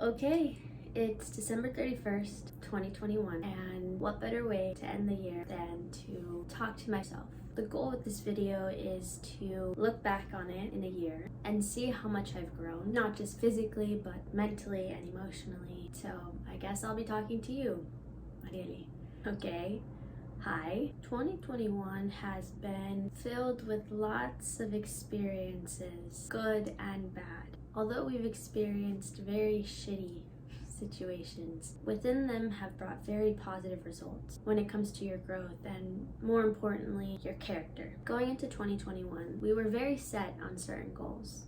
Okay, it's December 31st, 2021, and what better way to end the year than to talk to myself. The goal of this video is to look back on it in a year and see how much I've grown, not just physically, but mentally and emotionally. So I guess I'll be talking to you, Marieli. Okay. Hi. 2021 has been filled with lots of experiences, good and bad. Although we've experienced very shitty situations, within them have brought very positive results when it comes to your growth and, more importantly, your character. Going into 2021, we were very set on certain goals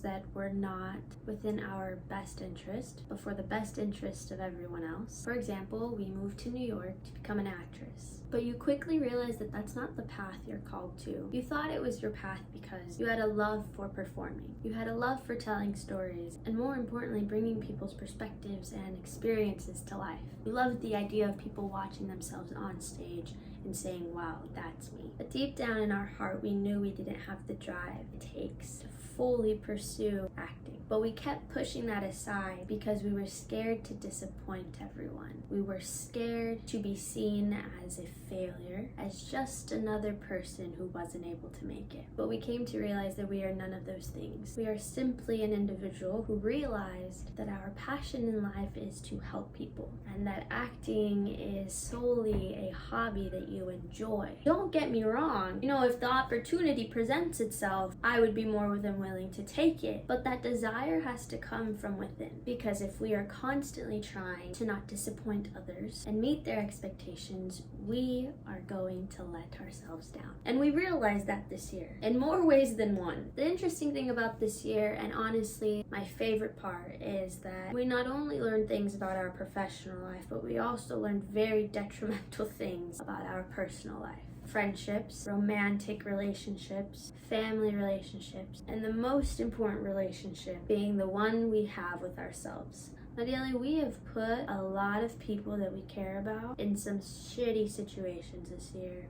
that were not within our best interest, but for the best interest of everyone else. For example, we moved to New York to become an actress. But you quickly realize that that's not the path you're called to. You thought it was your path because you had a love for performing. You had a love for telling stories, and more importantly, bringing people's perspectives and experiences to life. You loved the idea of people watching themselves on stage and saying, wow, that's me. But deep down in our heart, we knew we didn't have the drive it takes to fully pursue acting. But we kept pushing that aside because we were scared to disappoint everyone. We were scared to be seen as a failure, as just another person who wasn't able to make it. But we came to realize that we are none of those things. We are simply an individual who realized that our passion in life is to help people, and that acting is solely a hobby that you enjoy. Don't get me wrong, if the opportunity presents itself, I would be more than willing to take it, but that desire has to come from within, because if we are constantly trying to not disappoint others and meet their expectations, we are going to let ourselves down. And we realized that this year in more ways than one. The interesting thing about this year, and honestly my favorite part, is that we not only learned things about our professional life, but we also learned very detrimental things about our personal life. Friendships, romantic relationships, family relationships, and the most important relationship being the one we have with ourselves. Marieli, we have put a lot of people that we care about in some shitty situations this year.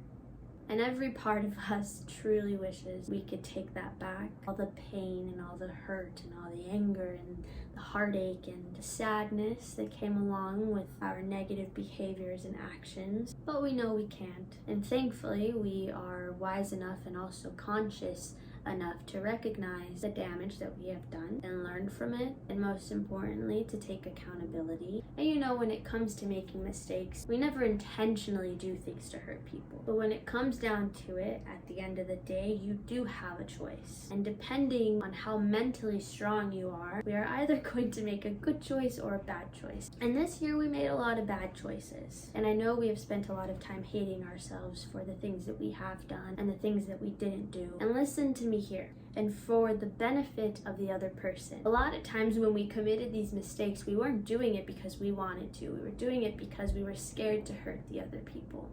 And every part of us truly wishes we could take that back. All the pain and all the hurt and all the anger and the heartache and the sadness that came along with our negative behaviors and actions. But we know we can't. And thankfully, we are wise enough and also conscious enough to recognize the damage that we have done and learn from it, and most importantly, to take accountability. And when it comes to making mistakes, we never intentionally do things to hurt people. But when it comes down to it, at the end of the day, you do have a choice. And depending on how mentally strong you are, we are either going to make a good choice or a bad choice. And this year we made a lot of bad choices. And I know we have spent a lot of time hating ourselves for the things that we have done and the things that we didn't do. And listen to me here, and for the benefit of the other person. A lot of times when we committed these mistakes, we weren't doing it because we wanted to. We were doing it because we were scared to hurt the other people.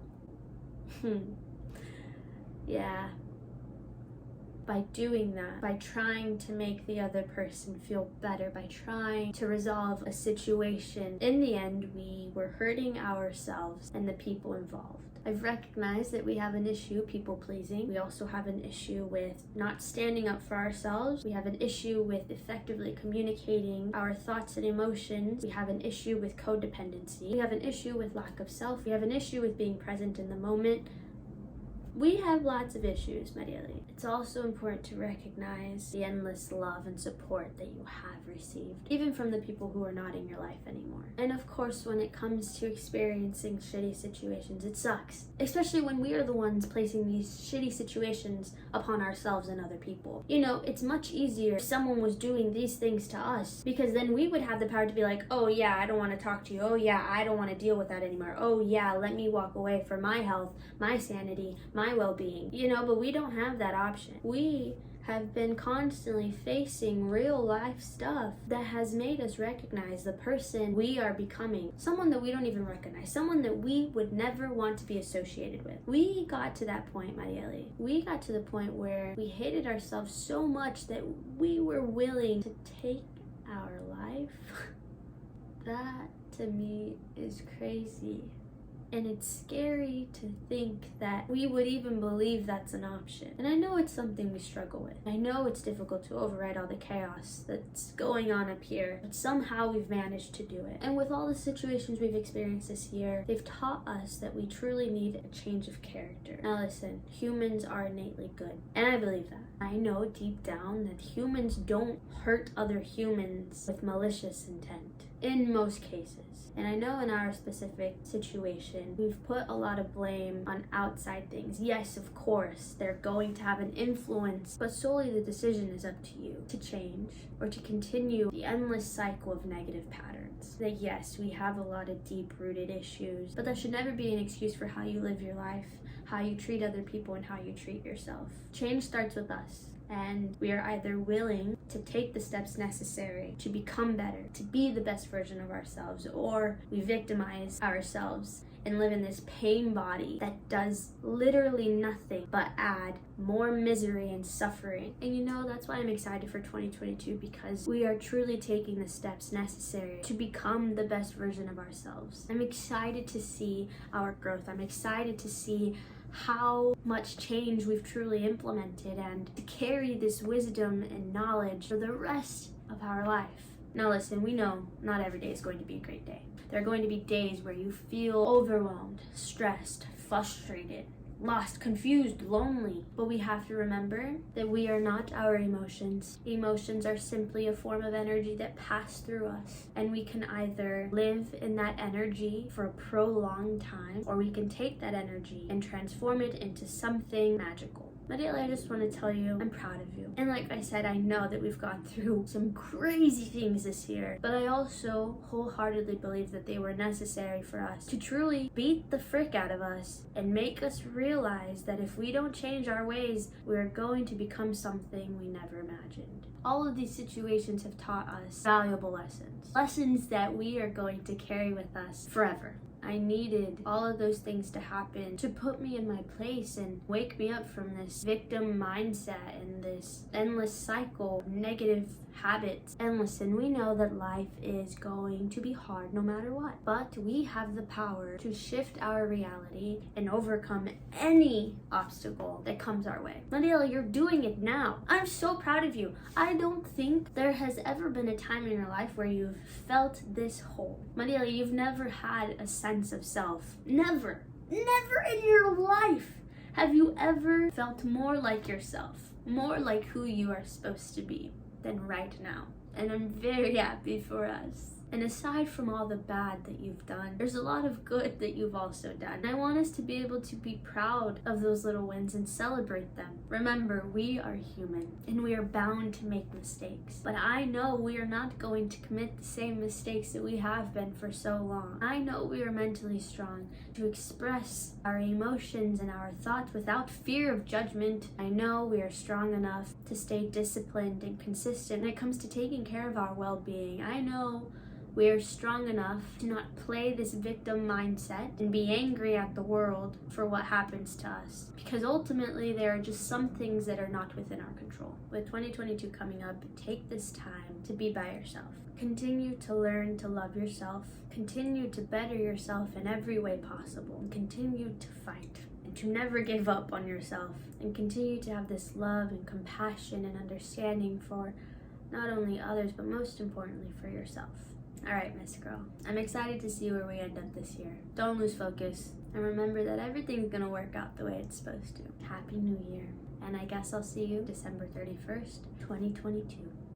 Yeah. By doing that, by trying to make the other person feel better, by trying to resolve a situation, in the end, we were hurting ourselves and the people involved. I've recognized that we have an issue people pleasing. We also have an issue with not standing up for ourselves. We have an issue with effectively communicating our thoughts and emotions. We have an issue with codependency. We have an issue with lack of self. We have an issue with being present in the moment. We have lots of issues, Marieli. It's also important to recognize the endless love and support that you have received, even from the people who are not in your life anymore. And of course, when it comes to experiencing shitty situations, it sucks. Especially when we are the ones placing these shitty situations upon ourselves and other people. It's much easier if someone was doing these things to us, because then we would have the power to be like, oh yeah, I don't want to talk to you. Oh yeah, I don't want to deal with that anymore. Oh yeah, let me walk away for my health, my sanity, my well-being. But we don't have that option. We have been constantly facing real life stuff that has made us recognize the person we are becoming. Someone that we don't even recognize. Someone that we would never want to be associated with. We got to that point, Marieli. We got to the point where we hated ourselves so much that we were willing to take our life. That, to me, is crazy. And it's scary to think that we would even believe that's an option. And I know it's something we struggle with. I know it's difficult to override all the chaos that's going on up here, but somehow we've managed to do it. And with all the situations we've experienced this year, they've taught us that we truly need a change of character. Now listen, humans are innately good, and I believe that. I know deep down that humans don't hurt other humans with malicious intent, in most cases. And I know in our specific situation, we've put a lot of blame on outside things. Yes, of course, they're going to have an influence, but solely the decision is up to you to change or to continue the endless cycle of negative patterns. That yes, we have a lot of deep-rooted issues, but that should never be an excuse for how you live your life, how you treat other people, and how you treat yourself. Change starts with us. And we are either willing to take the steps necessary to become better, to be the best version of ourselves, or we victimize ourselves and live in this pain body that does literally nothing but add more misery and suffering. And you know, that's why I'm excited for 2022, because we are truly taking the steps necessary to become the best version of ourselves. I'm excited to see our growth. I'm excited to see how much change we've truly implemented and to carry this wisdom and knowledge for the rest of our life. Now listen, we know not every day is going to be a great day. There are going to be days where you feel overwhelmed, stressed, frustrated, lost, confused, lonely. But we have to remember that we are not our emotions. Emotions are simply a form of energy that pass through us. And we can either live in that energy for a prolonged time, or we can take that energy and transform it into something magical. Mariela, I just want to tell you, I'm proud of you. And like I said, I know that we've gone through some crazy things this year, but I also wholeheartedly believe that they were necessary for us to truly beat the frick out of us and make us realize that if we don't change our ways, we're going to become something we never imagined. All of these situations have taught us valuable lessons. Lessons that we are going to carry with us forever. I needed all of those things to happen to put me in my place and wake me up from this victim mindset and this endless cycle of negative habits. And listen, we know that life is going to be hard no matter what, but we have the power to shift our reality and overcome any obstacle that comes our way. Mariela, you're doing it now. I'm so proud of you. I don't think there has ever been a time in your life where you've felt this whole. Mariela, you've never had a sense of self. Never in your life have you ever felt more like yourself, more like who you are supposed to be than right now. And I'm very happy for us. And aside from all the bad that you've done, there's a lot of good that you've also done. I want us to be able to be proud of those little wins and celebrate them. Remember, we are human and we are bound to make mistakes. But I know we are not going to commit the same mistakes that we have been for so long. I know we are mentally strong to express our emotions and our thoughts without fear of judgment. I know we are strong enough to stay disciplined and consistent when it comes to taking care of our well-being. I know we are strong enough to not play this victim mindset and be angry at the world for what happens to us. Because ultimately, there are just some things that are not within our control. With 2022 coming up, take this time to be by yourself. Continue to learn to love yourself. Continue to better yourself in every way possible. And continue to fight. And to never give up on yourself. And continue to have this love and compassion and understanding for not only others, but most importantly for yourself. Alright, Miss Girl, I'm excited to see where we end up this year. Don't lose focus, and remember that everything's gonna work out the way it's supposed to. Happy New Year, and I guess I'll see you December 31st, 2022.